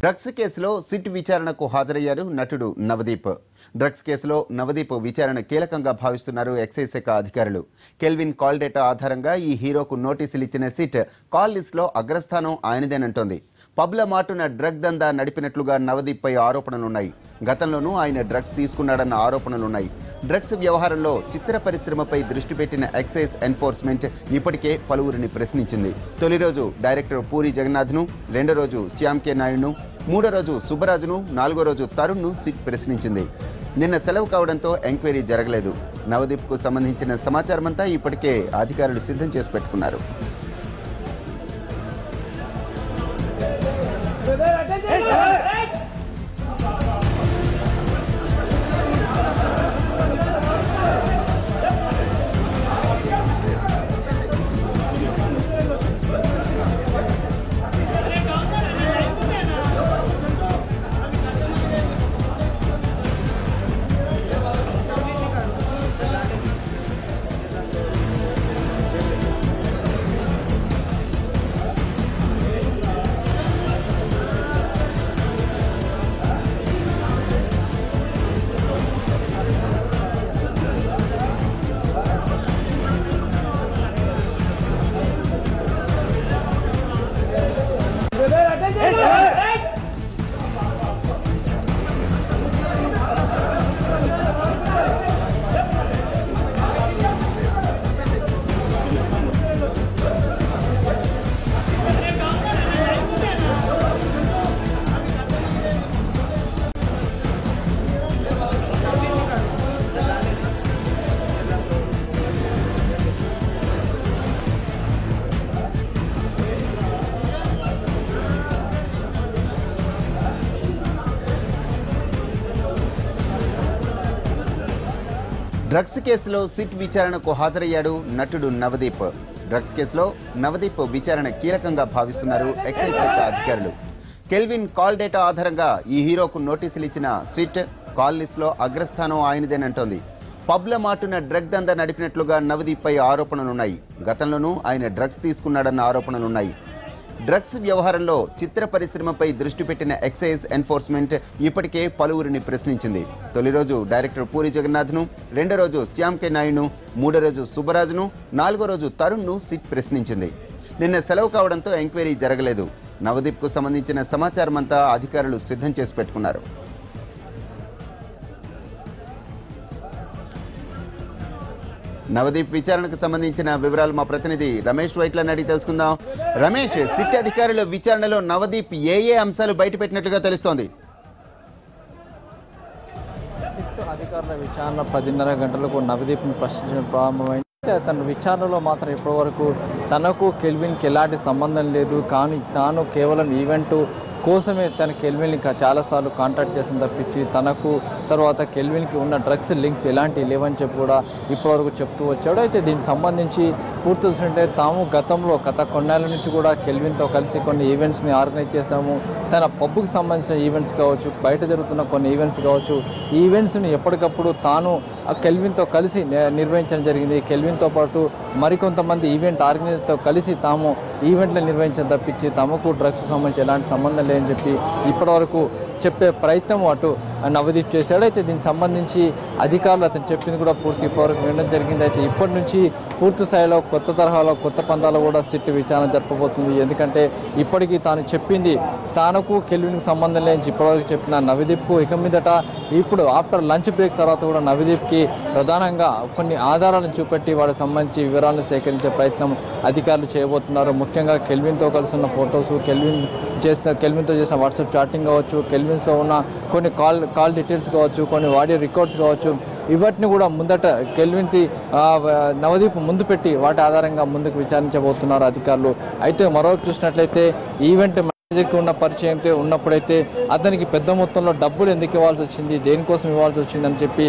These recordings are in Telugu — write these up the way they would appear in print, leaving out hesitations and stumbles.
డ్రగ్స్ కేసులో సిట్ విచారణకు హాజరయ్యారు నటుడు నవదీప్. డ్రగ్స్ కేసులో నవదీప్ విచారణ కీలకంగా భావిస్తున్నారు ఎక్సైజ్ శాఖ అధికారులు. కెల్విన్ కాల్ డేటా ఆధారంగా ఈ హీరోకు నోటీసులు ఇచ్చిన సిట్ కాల్ లిస్టులో అగ్రస్థానం ఆయనదేనంటోంది. పబ్ల మాటున డ్రగ్ దందా నడిపినట్లుగా నవదీప్ పై ఆరోపణలున్నాయి. గతంలోనూ ఆయన డ్రగ్స్ తీసుకున్నాడన్న ఆరోపణలున్నాయి. డ్రగ్స్ వ్యవహారంలో చిత్ర పరిశ్రమపై దృష్టి పెట్టిన ఎక్సైజ్ ఎన్ఫోర్స్మెంట్ ఇప్పటికే పలువురిని ప్రశ్నించింది. తొలి రోజు డైరెక్టర్ పూరి జగన్నాథ్ను, రెండో రోజు శ్యామ్ కే నాయుడును, మూడో రోజు సుబ్బరాజును, నాలుగో రోజు తరుణ్ను సిట్ ప్రశ్నించింది. నిన్న సెలవు కావడంతో ఎంక్వైరీ జరగలేదు. నవదీప్కు సంబంధించిన సమాచారమంతా ఇప్పటికే అధికారులు సిద్ధం చేసి పెట్టుకున్నారు. డ్రగ్స్ కేసులో సిట్ విచారణకు హాజరయ్యాడు నటుడు నవదీప్. డ్రగ్స్ కేసులో నవదీప్ విచారణ కీలకంగా భావిస్తున్నారు ఎక్సైజ్ శాఖ అధికారులు. కెల్విన్ కాల్ డేటా ఆధారంగా ఈ హీరోకు నోటీసులు ఇచ్చిన సిట్ కాల్ లిస్టులో అగ్రస్థానం ఆయనదేనంటోంది. పబ్ల మాటున డ్రగ్ దందా నడిపినట్లుగా నవదీప్ పై ఆరోపణలున్నాయి. గతంలోనూ ఆయన డ్రగ్స్ తీసుకున్నాడన్న ఆరోపణలున్నాయి. డ్రగ్స్ వ్యవహారంలో చిత్ర పరిశ్రమపై దృష్టి పెట్టిన ఎక్సైజ్ ఎన్ఫోర్స్మెంట్ ఇప్పటికే పలువురిని ప్రశ్నించింది. తొలి రోజు డైరెక్టర్ పూరి జగన్నాథ్ను, రెండో రోజు శ్యామ్ కే నాయుడును, మూడో రోజు సుబ్బరాజును, నాలుగో రోజు తరుణ్ను సిట్ ప్రశ్నించింది. నిన్న సెలవు కావడంతో ఎంక్వైరీ జరగలేదు. నవదీప్కు సంబంధించిన సమాచారమంతా అధికారులు సిద్ధం చేసి పెట్టుకున్నారు. నవదీప్ విచారణకు సంబంధించిన వివరాలు మా ప్రతినిధి రమేష్ వైట్లని అడిగి తెలుసుకుందాం. రమేష్, సిట్ అధికారుల విచారణలో నవదీప్ ఏ అంశాలు బయటపెట్టినట్లుగా తెలుస్తోంది? సిట్ అధికారుల విచారణ 10:30 గంటలకు నవదీప్ని ప్రశ్నించడం ప్రారంభమైంది. తన విచారణలో మాత్రం ఇప్పటివరకు తనకు కెల్విన్కి ఎలాంటి సంబంధం లేదు, కానీ తాను కేవలం ఈవెంట్ కోసమే తన కెల్విన్ని చాలాసార్లు కాంటాక్ట్ చేసిన తప్పించి తనకు తర్వాత కెల్విన్కి ఉన్న డ్రగ్స్ లింక్స్ ఎలాంటివి లేవని చెప్పి కూడా ఇప్పటివరకు చెప్తూ వచ్చాడు. అయితే దీనికి సంబంధించి పూర్తి చూస్తుంటే తాము గతంలో గత కొన్నేళ్ల నుంచి కూడా కెల్విన్తో కలిసి కొన్ని ఈవెంట్స్ని ఆర్గనైజ్ చేశాము. తన పబ్కి సంబంధించిన ఈవెంట్స్ కావచ్చు, బయట జరుగుతున్న కొన్ని ఈవెంట్స్ కావచ్చు, ఈ ఈవెంట్స్ని ఎప్పటికప్పుడు తాను కెల్విన్తో కలిసి నిర్వహించడం జరిగింది. కెల్విన్తో పాటు మరికొంతమంది ఈవెంట్ ఆర్గనైజర్తో కలిసి తాము ఈవెంట్లు నిర్వహించడం తప్పించి తమకు డ్రగ్స్ సంబంధించి ఎలాంటి సంబంధం లేదని చెప్పి ఇప్పటివరకు చెప్పే ప్రయత్నం అటు నవదీప్ చేశాడు. అయితే దీనికి సంబంధించి అధికారులు అతను చెప్పింది కూడా పూర్తి ఇప్పటివరకు వినడం జరిగింది. అయితే ఇప్పటి నుంచి పూర్తి స్థాయిలో కొత్త తరహాలో కొత్త పందాలు కూడా సిట్ విచారణ జరపబోతుంది. ఎందుకంటే ఇప్పటికీ తాను చెప్పింది తానుకు కెల్విన్కి సంబంధం లేని ఇప్పటివరకు చెప్పిన నవదీప్కు ఇక మీదట ఇప్పుడు ఆఫ్టర్ లంచ్ బ్రేక్ తర్వాత కూడా నవదీప్కి ప్రధానంగా కొన్ని ఆధారాలను చూపెట్టి వాటికి సంబంధించి వివరాలను సేకరించే ప్రయత్నం అధికారులు చేయబోతున్నారు. ముఖ్యంగా కెల్విన్తో కలిసి ఉన్న ఫొటోస్, కెల్విన్తో చేసిన వాట్సాప్ చాటింగ్ కావచ్చు, కెల్విన్తో ఉన్న కొన్ని కాల్ డీటెయిల్స్ కావచ్చు, కొన్ని ఆడియో రికార్డ్స్ కావచ్చు, ఇవన్నీ కూడా ముందట కెల్విన్కి నవదీప్ ముందు పెట్టి వాటి ఆధారంగా ముందుకు విచారించబోతున్నారు అధికారులు. అయితే మరోవైపు చూసినట్లయితే ఈవెంట్ మేనేజర్కి ఉన్న పరిచయంతో ఉన్నప్పుడైతే అతనికి పెద్ద మొత్తంలో డబ్బులు ఎందుకు ఇవ్వాల్సి వచ్చింది, దేనికోసం ఇవ్వాల్సి వచ్చింది అని చెప్పి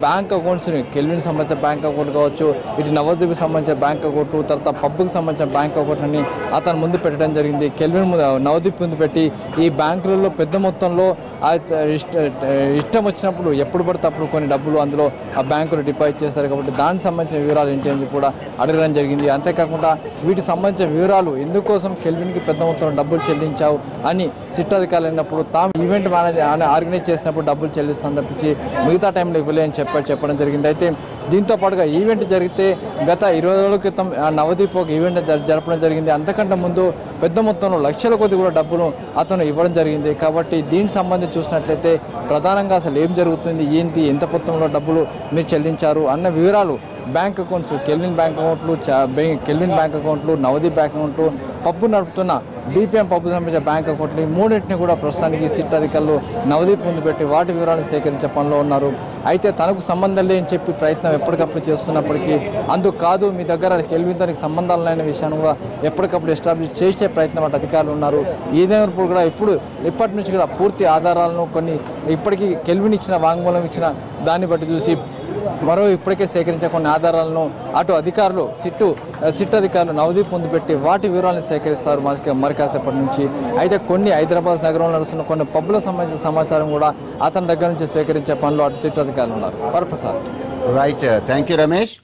బ్యాంక్ అకౌంట్స్ని కెల్విన్ సంబంధించిన బ్యాంక్ అకౌంట్ కావచ్చు, ఇటు నవదీప్కి సంబంధించిన బ్యాంక్ అకౌంట్, తర్వాత పబ్కి సంబంధించిన బ్యాంక్ అకౌంట్ని అతను ముందు పెట్టడం జరిగింది. కెల్విన్ నవదీప్ ముందు పెట్టి ఈ బ్యాంకులలో పెద్ద మొత్తంలో ఇష్టం వచ్చినప్పుడు ఎప్పుడు పడితే అప్పుడు కొన్ని డబ్బులు అందులో ఆ బ్యాంకులో డిపాజిట్ చేస్తారు. కాబట్టి దానికి సంబంధించిన వివరాలు ఏంటి అని కూడా అడగడం జరిగింది. అంతేకాకుండా వీటికి సంబంధించిన వివరాలు ఎందుకోసం కెల్విన్కి పెద్ద మొత్తంలో డబ్బులు చెల్లించావు అని సిట్ అధికారులు అయినప్పుడు తాము ఈవెంట్ మేనేజ్ ఆర్గనైజ్ చేసినప్పుడు డబ్బులు చెల్లిస్తాను తప్పించి మిగతా టైంలో ఇవ్వలే అని చెప్పడం జరిగింది. అయితే దీంతో పాటుగా ఈవెంట్ జరిగితే గత 20 రోజుల క్రితం నవదీప్ ఒక ఈవెంట్ జరపడం జరిగింది. అంతకంటే ముందు పెద్ద మొత్తంలో లక్షల కొద్ది కూడా డబ్బులు అతను ఇవ్వడం జరిగింది. కాబట్టి దీనికి సంబంధించి చూసినట్లయితే ప్రధానంగా అసలు ఏం జరుగుతుంది, ఏంటి, ఎంత మొత్తంలో డబ్బులు మీరు చెల్లించారు అన్న వివరాలు బ్యాంక్ అకౌంట్స్, కెల్విన్ బ్యాంక్ అకౌంట్లు, నవదీప్ బ్యాంక్ అకౌంట్లు, పబ్బు నడుపుతున్న బీపీఎం పబ్బు సంబంధించిన బ్యాంక్ అకౌంట్లు ఈ మూడింటిని కూడా ప్రస్తుతానికి సిట్ అధికారులు నవదీప్ ముందు పెట్టి వాటి వివరాలను సేకరించే పనిలో ఉన్నారు. అయితే తనకు సంబంధం లేని చెప్పి ప్రయత్నం ఎప్పటికప్పుడు చేస్తున్నప్పటికీ అందుకు కాదు, మీ దగ్గర కెల్విన్తో సంబంధాలు లేని విషయాన్ని కూడా ఎప్పటికప్పుడు ఎస్టాబ్లిష్ చేసే ప్రయత్నం అటు అధికారులు ఉన్నారు. ఏదైనప్పుడు కూడా ఇప్పటి నుంచి కూడా పూర్తి ఆధారాలను కొన్ని ఇప్పటికీ కెల్విన్ ఇచ్చిన వాంగ్మూలం ఇచ్చిన దాన్ని బట్టి చూసి ఇప్పటికే సేకరించే కొన్ని ఆధారాలను అటు అధికారులు సిట్ అధికారులు నవదీప్ ముందు పెట్టి వాటి వివరాలను సేకరిస్తారు మరి కాసేపటి నుంచి. అయితే కొన్ని హైదరాబాద్ నగరంలో నడుస్తున్న కొన్ని పబ్బులకు సంబంధించిన సమాచారం కూడా అతని దగ్గర నుంచి సేకరించే పనిలో అటు సిట్ అధికారులు ఉన్నారు. Varaprasad. Right, thank you Ramesh.